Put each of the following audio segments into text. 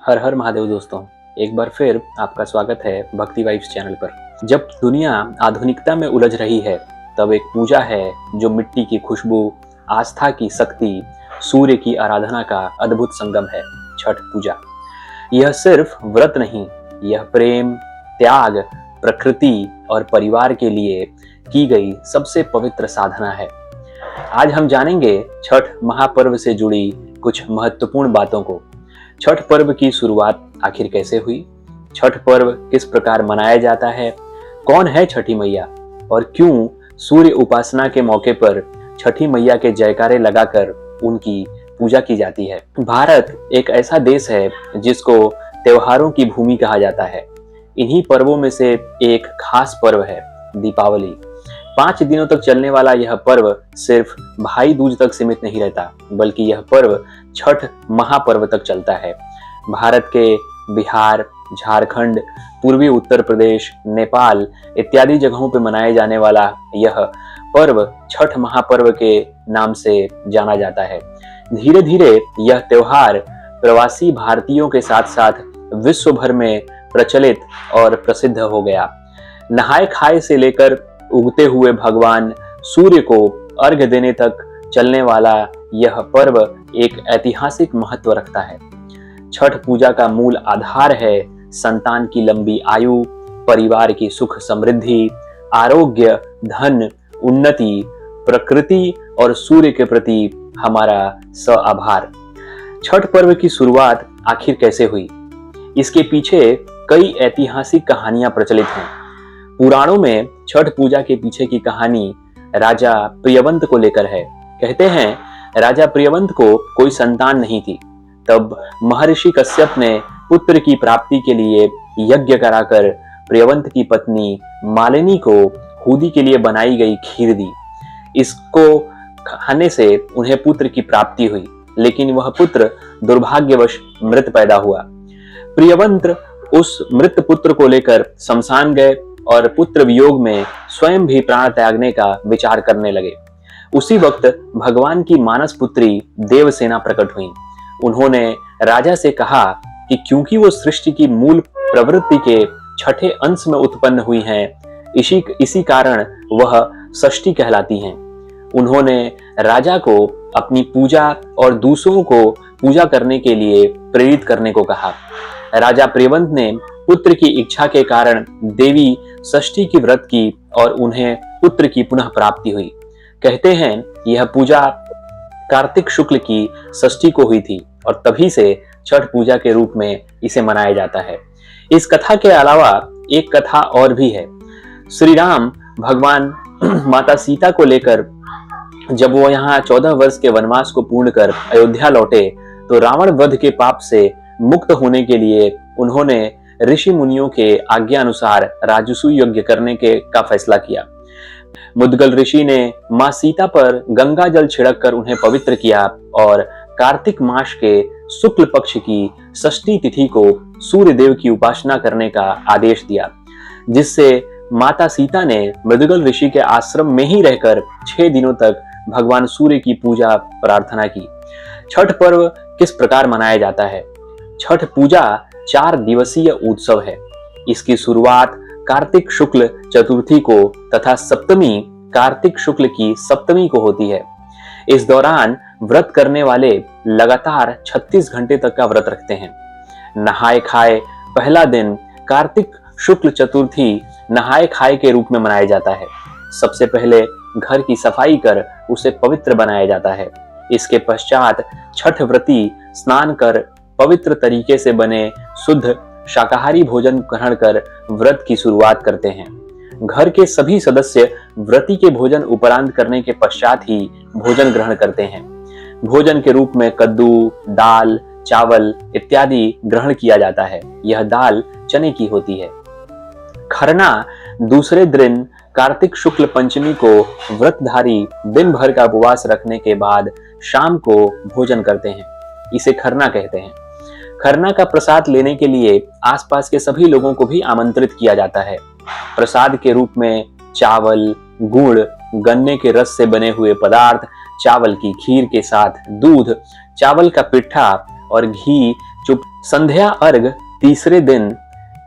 हर हर महादेव दोस्तों, एक बार फिर आपका स्वागत है भक्ति वाइब्स चैनल पर। जब दुनिया आधुनिकता में उलझ रही है, तब एक पूजा है जो मिट्टी की खुशबू, आस्था की शक्ति, सूर्य की आराधना का अद्भुत संगम है, छठ पूजा। यह सिर्फ व्रत नहीं, यह प्रेम, त्याग, प्रकृति और परिवार के लिए की गई सबसे पवित्र साधना है। आज हम जानेंगे छठ महापर्व से जुड़ी कुछ महत्वपूर्ण बातों को। छठ पर्व की शुरुआत आखिर कैसे हुई, छठ पर्व किस प्रकार मनाया जाता है, कौन है छठी मैया और क्यों सूर्य उपासना के मौके पर छठी मैया के जयकारे लगाकर उनकी पूजा की जाती है। भारत एक ऐसा देश है जिसको त्योहारों की भूमि कहा जाता है। इन्हीं पर्वों में से एक खास पर्व है दीपावली। 5 दिनों तक चलने वाला यह पर्व सिर्फ भाई दूज तक सीमित नहीं रहता, बल्कि यह पर्व छठ महापर्व तक चलता है। भारत के बिहार, झारखंड, पूर्वी उत्तर प्रदेश, नेपाल इत्यादि जगहों पर मनाए जाने वाला यह पर्व छठ महापर्व के नाम से जाना जाता है। धीरे धीरे यह त्योहार प्रवासी भारतीयों के साथ साथ विश्व भर में प्रचलित और प्रसिद्ध हो गया। नहाए खाए से लेकर उगते हुए भगवान सूर्य को अर्घ्य देने तक चलने वाला यह पर्व एक ऐतिहासिक महत्व रखता है। छठ पूजा का मूल आधार है संतान की लंबी आयु, परिवार की सुख समृद्धि, आरोग्य, धन, उन्नति, प्रकृति और सूर्य के प्रति हमारा आभार। छठ पर्व की शुरुआत आखिर कैसे हुई, इसके पीछे कई ऐतिहासिक कहानियां प्रचलित हैं। पुराणों में छठ पूजा के पीछे की कहानी राजा प्रियवंत को लेकर है। कहते हैं राजा प्रियवंत को कोई संतान नहीं थी। तब महर्षि कश्यप ने पुत्र की प्राप्ति के लिए यज्ञ कराकर प्रियवंत की पत्नी मालिनी को हूदी के लिए बनाई गई खीर दी। इसको खाने से उन्हें पुत्र की प्राप्ति हुई, लेकिन वह पुत्र दुर्भाग्यवश मृत पैदा हुआ। प्रियवंत उस मृत पुत्र को लेकर शमशान गए और पुत्र वियोग में स्वयं भी प्राण त्यागने का विचार करने लगे। उसी वक्त भगवान की मानस पुत्री देवसेना प्रकट हुई। उन्होंने राजा से कहा कि क्योंकि वो सृष्टि की मूल प्रवृत्ति के छठे अंश में उत्पन्न हुई हैं, इसी कारण वह षष्ठी कहलाती हैं। उन्होंने राजा को अपनी पूजा और दूसरों को पूजा करने के लिए प्रेरित करने को कहा। राजा प्रियवंत ने पुत्र की इच्छा के कारण देवी षष्ठी की व्रत की और उन्हें पुत्र की पुनः प्राप्ति हुई। कहते हैं यह पूजा कार्तिक शुक्ल की षष्ठी को हुई थी और तभी से छठ पूजा के रूप में इसे मनाया जाता है। इस कथा के अलावा एक कथा और भी है। श्री राम भगवान माता सीता को लेकर जब वो यहाँ 14 वर्ष के वनवास को पूर्ण कर अयोध्या लौटे, तो रावण वध के पाप से मुक्त होने के लिए उन्होंने ऋषि मुनियों के आज्ञा अनुसार राजसूय यज्ञ करने का फैसला किया। मुद्गल ऋषि ने मां सीता पर गंगा जल छिड़क कर उन्हें पवित्र किया और कार्तिक मास के शुक्ल पक्ष की षष्ठी तिथि को सूर्य देव की उपासना करने का आदेश दिया, जिससे माता सीता ने मुद्गल ऋषि के आश्रम में ही रहकर 6 दिनों तक भगवान सूर्य की पूजा प्रार्थना की। छठ पर्व किस प्रकार मनाया जाता है? छठ पूजा 4 दिवसीय उत्सव है। इसकी शुरुआत कार्तिक शुक्ल चतुर्थी को तथा सप्तमी कार्तिक शुक्ल की सप्तमी को होती है। इस दौरान व्रत करने वाले लगातार 36 घंटे तक का व्रत रखते हैं। नहाए खाए पहला दिन कार्तिक शुक्ल चतुर्थी नहाए खाए के रूप में मनाया जाता है। सबसे पहले घर की सफाई कर उसे पवित्र बनाया जाता है। इसके पश्चात छठ व्रती स्नान कर पवित्र तरीके से बने शुद्ध शाकाहारी भोजन ग्रहण कर व्रत की शुरुआत करते हैं। घर के सभी सदस्य व्रती के भोजन उपरांत करने के पश्चात ही भोजन ग्रहण करते हैं। भोजन के रूप में कद्दू, दाल, चावल इत्यादि ग्रहण किया जाता है। यह दाल चने की होती है। खरना दूसरे दिन कार्तिक शुक्ल पंचमी को व्रतधारी दिन भर का उपवास रखने के बाद शाम को भोजन करते हैं। इसे खरना कहते हैं। खरना का प्रसाद लेने के लिए आसपास के सभी लोगों को भी आमंत्रित किया जाता है। प्रसाद के रूप में चावल, गुड़, गन्ने के रस से बने हुए पदार्थ, चावल की खीर के साथ दूध, चावल का पिट्ठा और घी चुप। संध्या अर्घ तीसरे दिन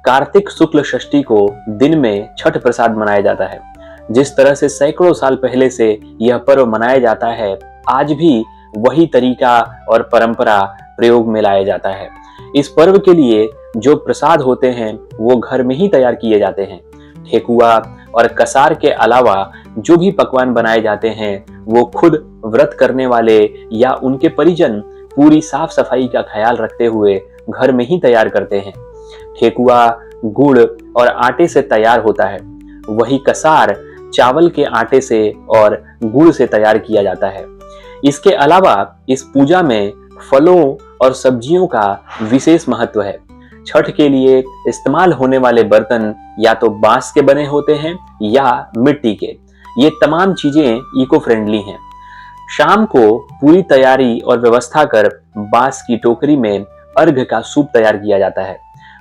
कार्तिक शुक्ल षष्ठी को दिन में छठ प्रसाद मनाया जाता है। जिस तरह से सैकड़ों साल पहले से यह पर्व मनाया जाता है, आज भी वही तरीका और परंपरा प्रयोग में लाया जाता है। इस पर्व के लिए जो प्रसाद होते हैं वो घर में ही तैयार किए जाते हैं। ठेकुआ और कसार के अलावा जो भी पकवान बनाए जाते हैं वो खुद व्रत करने वाले या उनके परिजन पूरी साफ सफाई का ख्याल रखते हुए घर में ही तैयार करते हैं। ठेकुआ गुड़ और आटे से तैयार होता है, वही कसार चावल के आटे से और गुड़ से तैयार किया जाता है। इसके अलावा इस पूजा में फलों और सब्जियों का विशेष महत्व है। छठ के लिए इस्तेमाल होने वाले बर्तन या तो बांस के बने होते हैं या मिट्टी के। ये तमाम चीजें इको फ्रेंडली हैं। शाम को पूरी तैयारी और व्यवस्था कर बांस की टोकरी में अर्घ का सूप तैयार किया जाता है।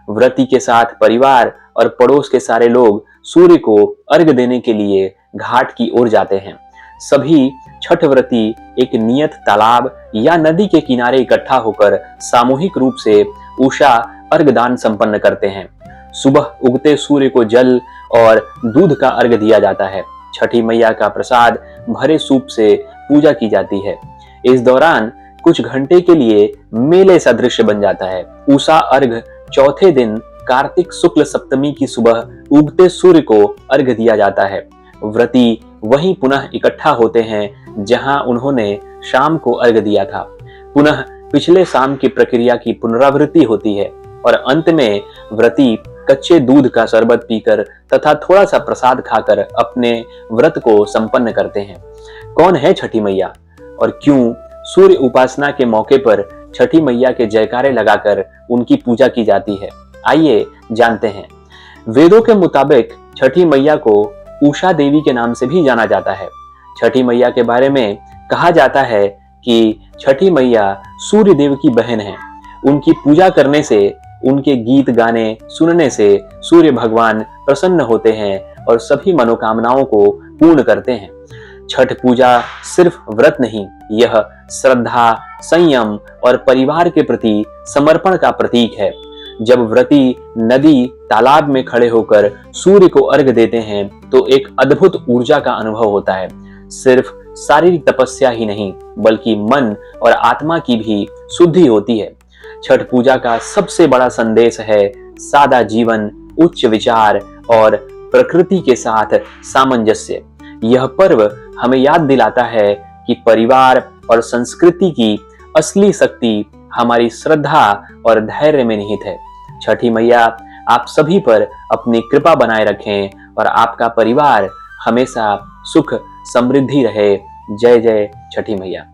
व्रती के साथ परिवार और पड़ोस के सारे लोग सूर्य को अर्घ देने के लिए घाट की ओर जाते हैं। सभी छठ व्रती एक नियत तालाब या नदी के किनारे इकट्ठा होकर सामूहिक रूप से उषा अर्घदान संपन्न करते हैं। सुबह उगते सूर्य को जल और दूध का अर्घ दिया जाता है। छठी मैया का प्रसाद भरे सूप से पूजा की जाती है। इस दौरान कुछ घंटे के लिए मेले सा दृश्य बन जाता है। उषा अर्घ चौथे दिन कार्तिक शुक्ल सप्तमी की सुबह उगते सूर्य को अर्घ दिया जाता है। व्रती वहीं पुनः इकट्ठा होते हैं जहां उन्होंने शाम को अर्घ दिया था। पुनः पिछले शाम की प्रक्रिया की पुनरावृत्ति होती है और अंत में व्रती कच्चे दूध का शरबत पीकर तथा थोड़ा सा प्रसाद खाकर अपने व्रत को संपन्न करते हैं। कौन है छठी मैया और क्यों सूर्य उपासना के मौके पर छठी मैया के जयकारे लगाकर उनकी पूजा की जाती है, आइए जानते हैं। वेदों के मुताबिक छठी मैया को उषा देवी के नाम से भी जाना जाता है। छठी मैया के बारे में कहा जाता है कि छठी मैया सूर्य देव की बहन है। उनकी पूजा करने से, उनके गीत गाने सुनने से सूर्य भगवान प्रसन्न होते हैं और सभी मनोकामनाओं को पूर्ण करते हैं। छठ पूजा सिर्फ व्रत नहीं, यह श्रद्धा, संयम और परिवार के प्रति समर्पण का प्रतीक है। जब व्रती नदी, तालाब में खड़े होकर सूर्य को अर्घ देते हैं तो एक अद्भुत ऊर्जा का अनुभव होता है। सिर्फ शारीरिक तपस्या ही नहीं बल्कि मन और आत्मा की भी शुद्धि होती है। छठ पूजा का सबसे बड़ा संदेश है सादा जीवन, उच्च विचार और प्रकृति के साथ सामंजस्य। यह पर्व हमें याद दिलाता है कि परिवार और संस्कृति की असली शक्ति हमारी श्रद्धा और धैर्य में निहित है। छठी मैया आप सभी पर अपनी कृपा बनाए रखें और आपका परिवार हमेशा सुख समृद्धि रहे। जय जय छठी मैया।